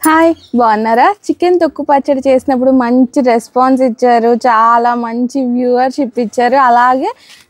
Hi బాగున్నారా? Chicken తొక్కు పచ్చడి చేసినప్పుడు మంచి రెస్పాన్స్ ఇచ్చారు, చాలా మంచి వ్యూవర్షిప్ ఇచ్చారు. అలాగే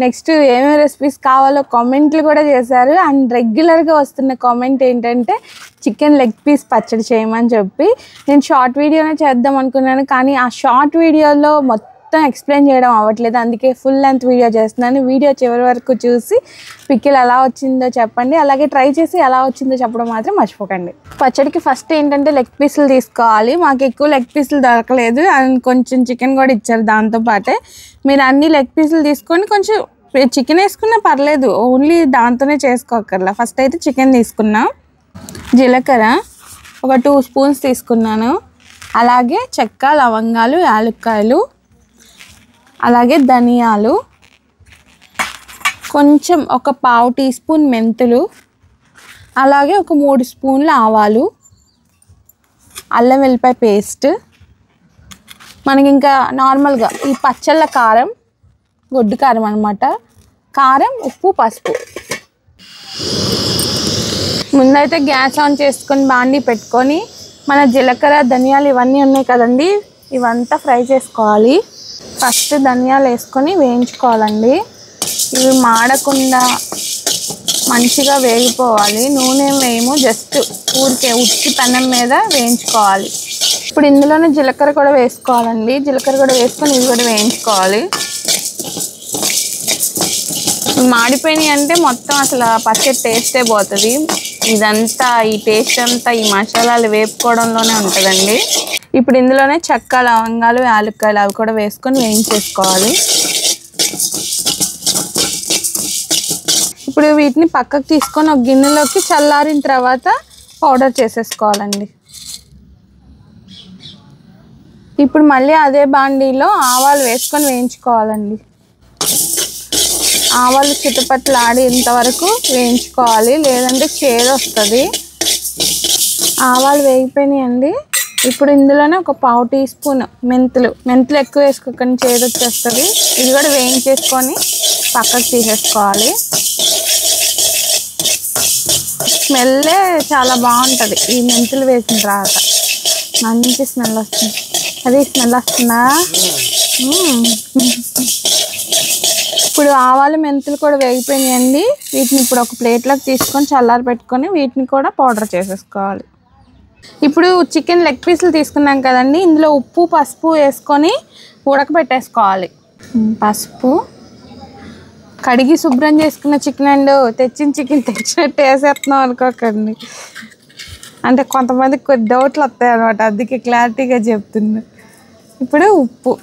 నెక్స్ట్ ఏమేమి రెసిపీస్ కావాలో కామెంట్లు కూడా చేశారు. అండ్ రెగ్యులర్గా వస్తున్న కామెంట్ ఏంటంటే చికెన్ లెగ్ పీస్ పచ్చడి చేయమని చెప్పి. నేను షార్ట్ వీడియోనే చేద్దాం అనుకున్నాను, కానీ ఆ షార్ట్ వీడియోలో మొత్తం ఎక్స్ప్లెయిన్ చేయడం అవ్వట్లేదు. అందుకే ఫుల్ లెంత్ వీడియో చేస్తున్నాను. వీడియో చివరి వరకు చూసి పికిల్ ఎలా వచ్చిందో చెప్పండి, అలాగే ట్రై చేసి ఎలా వచ్చిందో చెప్పడం మాత్రం మర్చిపోకండి. పచ్చడికి ఫస్ట్ ఏంటంటే లెగ్ పీసులు తీసుకోవాలి. మాకు ఎక్కువ లెగ్ పీసులు దొరకలేదు, అండ్ కొంచెం చికెన్ కూడా ఇచ్చారు దాంతోపాటే. మీరు అన్ని లెగ్ పీసులు తీసుకొని కొంచెం చికెన్ వేసుకున్నా పర్లేదు, ఓన్లీ దాంతోనే చేసుకోకర్లా. ఫస్ట్ అయితే చికెన్ తీసుకున్నాం. జీలకర్ర ఒక 2 స్పూన్స్ తీసుకున్నాను, అలాగే చెక్క, లవంగాలు, యాలక్కాయలు, అలాగే ధనియాలు, కొంచెం ఒక 1/2 టీ స్పూన్ మెంతులు, అలాగే ఒక 3 స్పూన్ల ఆవాలు, అల్లం వెల్లిపాయ పేస్ట్, మనకి ఇంకా నార్మల్గా ఈ పచ్చళ్ళ కారం, గొడ్డు కారం అన్నమాట, కారం, ఉప్పు, పసుపు. ముందైతే గ్యాస్ ఆన్ చేసుకొని బాండి పెట్టుకొని మన జీలకర్ర, ధనియాలు ఇవన్నీ ఉన్నాయి కదండి, ఇవంతా ఫ్రై చేసుకోవాలి. ఫస్ట్ ధనియాలు వేసుకొని వేయించుకోవాలండి. ఇవి మాడకుండా మంచిగా వేగిపోవాలి. నూనె వేయము, జస్ట్ ఊరికే ఉట్టి పెనం మీద వేయించుకోవాలి. ఇప్పుడు ఇందులోనే జీలకర్ర కూడా వేసుకోవాలండి. జీలకర్ర కూడా వేసుకొని ఇది కూడా వేయించుకోవాలి. మాడిపోయినాయి అంటే మొత్తం అసలు పచ్చడి టేస్టే పోతుంది. ఇదంతా ఈ టేస్ట్ అంతా ఈ మసాలాలు వేపుకోవడంలోనే ఉంటుందండి. ఇప్పుడు ఇందులోనే చెక్క, లవంగాలు, యాలక్కాయలు అవి కూడా వేసుకొని వేయించేసుకోవాలి. ఇప్పుడు వీటిని పక్కకు తీసుకొని ఒక గిన్నెలోకి చల్లారిన తర్వాత పౌడర్ చేసేసుకోవాలండి. ఇప్పుడు మళ్ళీ అదే బాండీలో ఆవాలు వేసుకొని వేయించుకోవాలండి. ఆవాలు చిటపట్లు ఆడేంతవరకు వేయించుకోవాలి, లేదంటే చేదు వస్తుంది. ఆవాలు వేగిపోయినాయండి. ఇప్పుడు ఇందులోనే ఒక 1/2 టీ స్పూన్ మెంతులు ఎక్కువ వేసుకోకండి, చేదు వచ్చేస్తుంది. ఇది కూడా వేయించేసుకొని పక్కకు తీసేసుకోవాలి. స్మెల్లే చాలా బాగుంటుంది ఈ మెంతులు వేసిన తర్వాత, మంచి స్మెల్ వస్తుంది. అది స్మెల్ వస్తుందా? ఇప్పుడు ఆవాలు, మెంతులు కూడా వేగిపోయినాయండి. వీటిని ఇప్పుడు ఒక ప్లేట్లోకి తీసుకొని చల్లారి పెట్టుకొని వీటిని కూడా పౌడర్ చేసేసుకోవాలి. ఇప్పుడు చికెన్ లెగ్ పీసులు తీసుకున్నాం కదండి, ఇందులో ఉప్పు, పసుపు వేసుకొని ఉడకబెట్టేసుకోవాలి. పసుపు, కడిగి శుభ్రం చేసుకున్న చికెన్ అండ్ తెచ్చిన చికెన్ తెచ్చినట్టు వేసేస్తున్నాం అనుకోకండి, అంటే కొంతమందికి కొన్ని డౌట్లు వస్తాయి అన్నమాట, అందుకే క్లారిటీగా చెప్తున్నా. ఇప్పుడు ఉప్పు,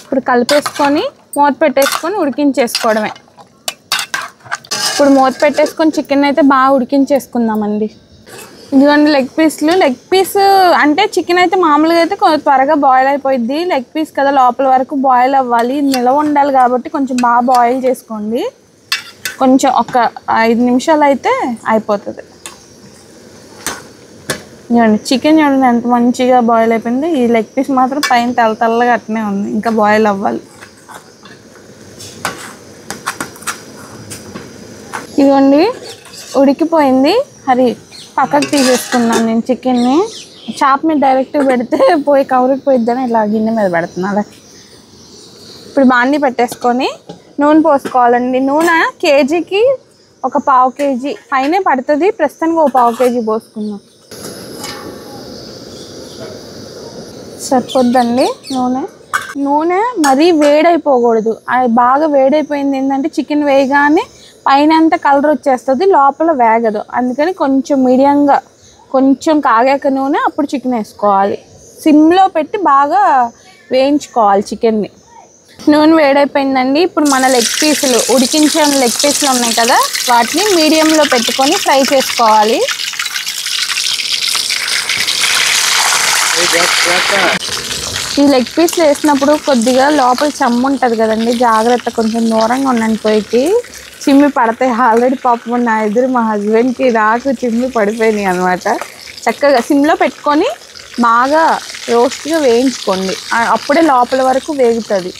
ఇప్పుడు కలిపేసుకొని మూత పెట్టేసుకొని ఉడికించేసుకోవడమే. ఇప్పుడు మూత పెట్టేసుకొని చికెన్ అయితే బాగా ఉడికించేసుకుందామండి. ఇదిగోండి లెగ్ పీస్ అంటే చికెన్ అయితే మామూలుగా అయితే కొంచెం త్వరగా బాయిల్ అయిపోయింది. లెగ్ పీస్ కదా, లోపల వరకు బాయిల్ అవ్వాలి, నిలవ ఉండాలి కాబట్టి కొంచెం బాగా బాయిల్ చేసుకోండి. కొంచెం ఒక 5 నిమిషాలు అయితే అయిపోతుంది. చూడండి చికెన్ చూడండి ఎంత మంచిగా బాయిల్ అయిపోయింది. ఈ లెగ్ పీస్ మాత్రం పైన తెల్లగా అట్నే ఉంది, ఇంకా బాయిల్ అవ్వాలి. ఇదిగోండి ఉడికిపోయింది. అది పక్కకు తీసేసుకున్నాను నేను చికెన్ని. చాప్ మీద డైరెక్ట్ పెడితే పోయి కవరికి పోయిద్దని ఇలా గిన్నె మీద పెడుతున్నాను. ఇప్పుడు బాండి పెట్టేసుకొని నూనె పోసుకోవాలండి. నూనె కేజీకి ఒక 1/2 కేజీ పైనే పడుతుంది. ప్రస్తుతానికి ఒక 1/2 కేజీ పోసుకున్నాం సరిపోద్దండి. నూనె మరీ వేడైపోకూడదు. అది బాగా వేడైపోయింది ఏంటంటే చికెన్ వేయగానే పైన అంతా కలర్ వచ్చేస్తుంది, లోపల వేగదు. అందుకని కొంచెం మీడియంగా కొంచెం కాగాక నూనె అప్పుడు చికెన్ వేసుకోవాలి. సిమ్లో పెట్టి బాగా వేయించుకోవాలి చికెన్ని. నూనె వేడైపోయిందండి. ఇప్పుడు మన లెగ్ పీసులు, ఉడికించిన లెగ్ పీసులు ఉన్నాయి కదా, వాటిని మీడియంలో పెట్టుకొని ఫ్రై చేసుకోవాలి. ఈ లెగ్ పీస్లు వేసినప్పుడు కొద్దిగా లోపల చెమ్మ ఉంటుంది కదండి, జాగ్రత్త, కొంచెం దూరంగా ఉండండి. పోయికి చిమ్మి పడతాయి. ఆల్రెడీ పాపం నా ఎదురు మా హస్బెండ్కి నాకు చిమ్మి పడిపోయినాయి అనమాట. చక్కగా సిమ్లో పెట్టుకొని బాగా రోస్ట్గా వేయించుకోండి, అప్పుడే లోపల వరకు వేగుతుంది.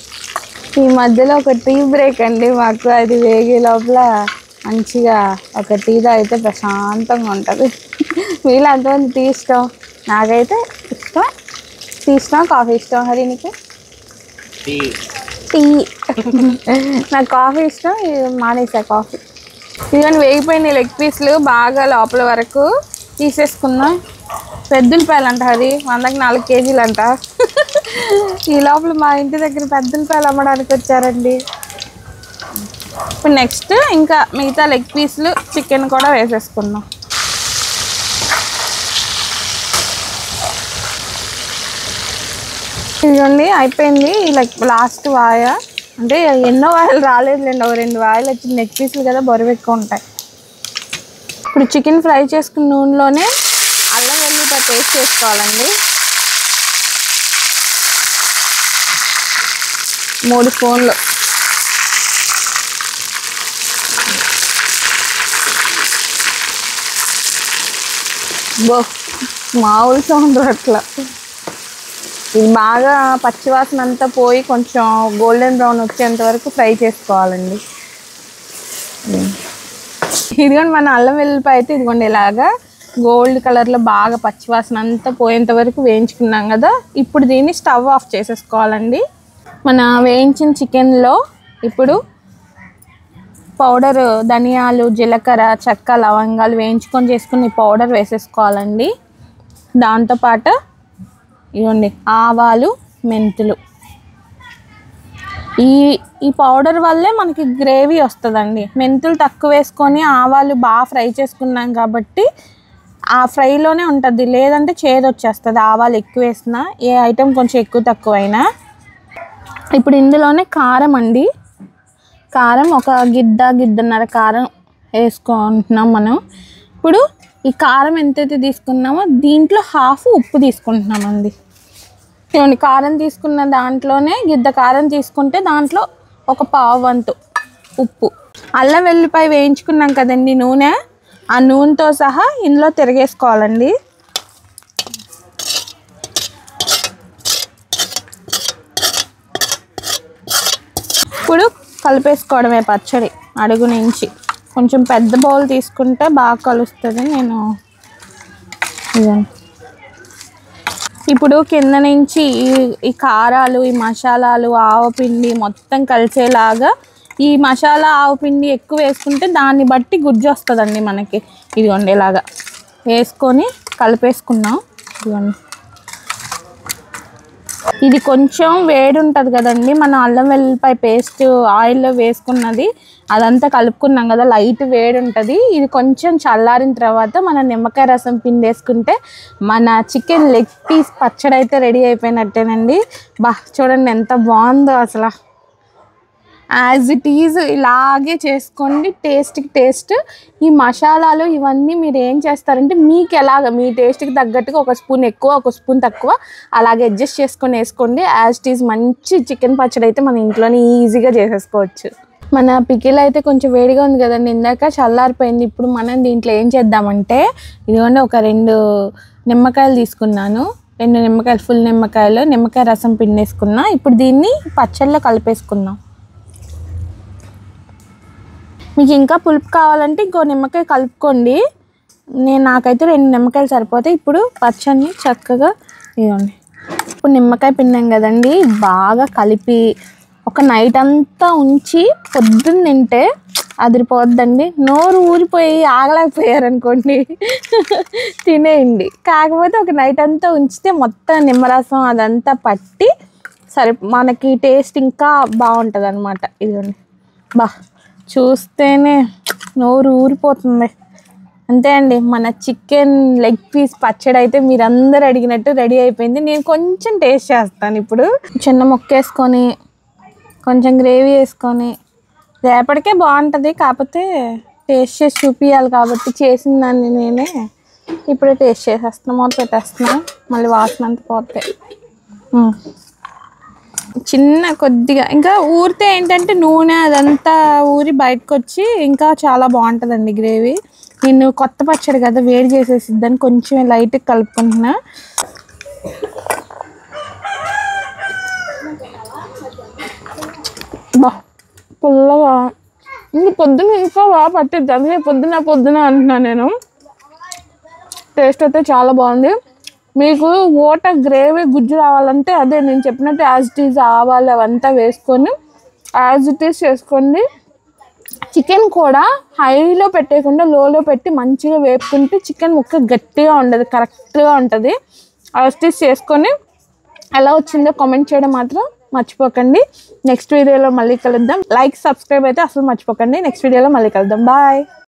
ఈ మధ్యలో ఒక టీ బ్రేక్ అండి మాకు, అది వేగే లోపల మంచిగా ఒక టీ తాగితే ప్రశాంతంగా ఉంటుంది. మీలో ఎంతమంది టీ ఇష్టం? నాకైతే ఇష్టం. టీ ఇష్టం, కాఫీ ఇష్టం. హరి నీకు? టీ. నాకు కాఫీ ఇష్టం, మానేసా కాఫీ. ఇవన్నీ వేగిపోయిన లెగ్ పీస్లు బాగా లోపల వరకు తీసేసుకున్నాం. పెద్దలపాయలు అంట అది 100కి 4 కేజీలు అంట. ఈ లోపల మా ఇంటి దగ్గర పెద్దలపాయలు అమ్మడానికి వచ్చారండి. ఇప్పుడు నెక్స్ట్ ఇంకా మిగతా లెగ్ పీస్లు చికెన్ కూడా వేసేసుకుందాం. ఇదిగోండి అయిపోయింది. లాస్ట్ వాయ, అంటే ఎన్నో వాయలు రాలేదులేండి, ఒక 2 వాయలు వచ్చింది. లెగ్ పీస్లు కదా బరువు ఎక్కువ ఉంటాయి. ఇప్పుడు చికెన్ ఫ్రై చేసుకున్న నూనెలోనే అల్లం వెల్లుల్లిపాయ పేస్ట్ చేసుకోవాలండి. 3 స్పూన్లు. మామూలు సౌండ్ అట్లా. ఇది బాగా పచ్చివాసన అంతా పోయి కొంచెం గోల్డెన్ బ్రౌన్ వచ్చేంత వరకు ఫ్రై చేసుకోవాలండి. ఇదిగోండి మన అల్లం వెల్లుల్లిపాయ అయితే ఇదిగోండి ఇలాగా గోల్డ్ కలర్లో బాగా పచ్చివాసన అంతా పోయేంత వరకు వేయించుకున్నాం కదా. ఇప్పుడు దీన్ని స్టవ్ ఆఫ్ చేసేసుకోవాలండి. మన వేయించిన చికెన్లో ఇప్పుడు పౌడర్ ధనియాలు, జీలకర్ర, చెక్క, లవంగాలు వేయించుకొని చేసుకుని పౌడర్ వేసేసుకోవాలండి. దాంతోపాటు ఇవ్వండి ఆవాలు, మెంతులు. ఈ పౌడర్ వల్లే మనకి గ్రేవీ వస్తుందండి. మెంతులు తక్కువ వేసుకొని ఆవాలు బాగా ఫ్రై చేసుకున్నాం కాబట్టి ఆ ఫ్రైలోనే ఉంటుంది, లేదంటే చేదు వచ్చేస్తుంది ఆవాలు ఎక్కువ వేసినా, ఏ ఐటెం కొంచెం ఎక్కువ తక్కువైనా. ఇప్పుడు ఇందులోనే కారం అండి. కారం ఒక గిద్దన్నర కారం వేసుకుంటున్నాం మనం. ఇప్పుడు ఈ కారం ఎంతైతే తీసుకున్నామో దీంట్లో హాఫ్ ఉప్పు తీసుకుంటున్నామండి. చూడండి కారం తీసుకున్న దాంట్లోనే గిద్ద కారం తీసుకుంటే దాంట్లో ఒక పావు వంతు ఉప్పు. అల్లం వెల్లిపాయ వేయించుకున్నాం కదండి నూనె, ఆ నూనెతో సహా ఇందులో తిరగేసుకోవాలండి. ఇప్పుడు కలిపేసుకోవడమే పచ్చడి అడుగు నుంచి. కొంచెం పెద్ద బౌల్ తీసుకుంటే బాగా కలుస్తుంది. నేను ఇదండి ఇప్పుడు కింద నుంచి ఈ కారాలు, ఈ మసాలాలు, ఆవపిండి మొత్తం కలిసేలాగా, ఈ మసాలా ఆవపిండి ఎక్కువ వేసుకుంటే దాన్ని బట్టి గుజ్జు వస్తుందండి మనకి. ఇదిగోండి ఇలాగా వేసుకొని కలిపేసుకున్నాం. ఇదిగోండి ఇది కొంచెం వేడి ఉంటుంది కదండి, మన అల్లం వెల్లుల్లిపాయ పేస్ట్ ఆయిల్లో వేసుకున్నది అదంతా కలుపుకున్నాం కదా, లైట్ వేడి ఉంటుంది. ఇది కొంచెం చల్లారిన తర్వాత మనం నిమ్మకాయ రసం పిండేసుకుంటే మన చికెన్ లెగ్ పీస్ పచ్చడి అయితే రెడీ అయిపోయినట్టేనండి. చూడండి ఎంత బాగుందో అసలు. యాజ్ ఇట్ ఈజ్ ఇలాగే చేసుకోండి. టేస్ట్కి టేస్ట్. ఈ మసాలాలు ఇవన్నీ మీరు ఏం చేస్తారంటే మీకు ఎలాగ మీ టేస్ట్కి తగ్గట్టుగా ఒక స్పూన్ ఎక్కువ, ఒక స్పూన్ తక్కువ అలాగే అడ్జస్ట్ చేసుకొని వేసుకోండి. యాజ్ ఇట్ ఈజ్ మంచి చికెన్ పచ్చడి అయితే మన ఇంట్లోనే ఈజీగా చేసేసుకోవచ్చు. మన పికిల్ అయితే కొంచెం వేడిగా ఉంది కదండి, ఇందాక చల్లారిపోయింది. ఇప్పుడు మనం దీంట్లో ఏం చేద్దామంటే ఇదిగోండి ఒక 2 నిమ్మకాయలు తీసుకున్నాను. 2 నిమ్మకాయలు, ఫుల్ నిమ్మకాయలు, నిమ్మకాయ రసం పిండేసుకున్నా. ఇప్పుడు దీన్ని పచ్చళ్ళలో కలిపేసుకుందాం. మీకు ఇంకా పులుపు కావాలంటే ఇంకో నిమ్మకాయ కలుపుకోండి. నాకైతే 2 నిమ్మకాయలు సరిపోతాయి. ఇప్పుడు పచ్చడిని చక్కగా ఇవ్వండి. ఇప్పుడు నిమ్మకాయ పిండాం కదండి, బాగా కలిపి ఒక నైట్ అంతా ఉంచి పొద్దున్న తింటే అదిరిపోద్దండి. నోరు ఊరిపోయి ఆగలేకపోయారనుకోండి తినేయండి. కాకపోతే ఒక నైట్ అంతా ఉంచితే మొత్తం నిమ్మరసం అదంతా పట్టి మనకి టేస్ట్ ఇంకా బాగుంటుంది అన్నమాట. ఇదిగోండి చూస్తేనే నోరు ఊరిపోతుంది. అంతే అండి, మన చికెన్ లెగ్ పీస్ పచ్చడి అయితే మీరందరూ అడిగినట్టు రెడీ అయిపోయింది. నేను కొంచెం టేస్ట్ చేస్తాను. ఇప్పుడు చిన్న ముక్క వేసుకొని కొంచెం గ్రేవీ వేసుకొని రేపటికే బాగుంటుంది. కాకపోతే టేస్ట్ చేసి చూపించాలి కాబట్టి చేసిన దాన్ని నేనే ఇప్పుడే టేస్ట్ చేసేస్తున్నా. మూత పెట్టేస్తున్నా, మళ్ళీ వాసన అంతా పోతాయి. చిన్న కొద్దిగా ఇంకా ఊరితే ఏంటంటే నూనె అదంతా ఊరి బయటకు వచ్చి ఇంకా చాలా బాగుంటుందండి గ్రేవీ. నేను కొత్త పచ్చడి కదా వేడి చేసేసిద్దని కొంచెం లైట్గా కలుపుకుంటున్నా. పుల్లగా ఇంక పొద్దున ఇంకా బాగా పట్టిద్ది, అందుకే పొద్దున అంటున్నాను నేను. టేస్ట్ అయితే చాలా బాగుంది. మీకు ఓట గ్రేవీ గుజ్జు రావాలంటే అదే నేను చెప్పినట్టు యాజ్ ఇట్ ఈజ్ ఆవాలు అవంతా వేసుకొని యాజ్ ఇట్ ఈజ్ చేసుకోండి. చికెన్ కూడా హైలో పెట్టేయకుండా లోలో పెట్టి మంచిగా వేపుకుంటే చికెన్ ముక్క గట్టిగా ఉండదు, కరెక్ట్గా ఉంటుంది. యాజ్ ఇట్ ఈజ్ చేసుకొని ఎలా వచ్చిందో కామెంట్ చేయడం మాత్రం మర్చిపోకండి. నెక్స్ట్ వీడియోలో మళ్ళీ కలుద్దాం. లైక్ సబ్స్క్రైబ్ అయితే అసలు మర్చిపోకండి. నెక్స్ట్ వీడియోలో మళ్ళీ కలుద్దాం. బాయ్.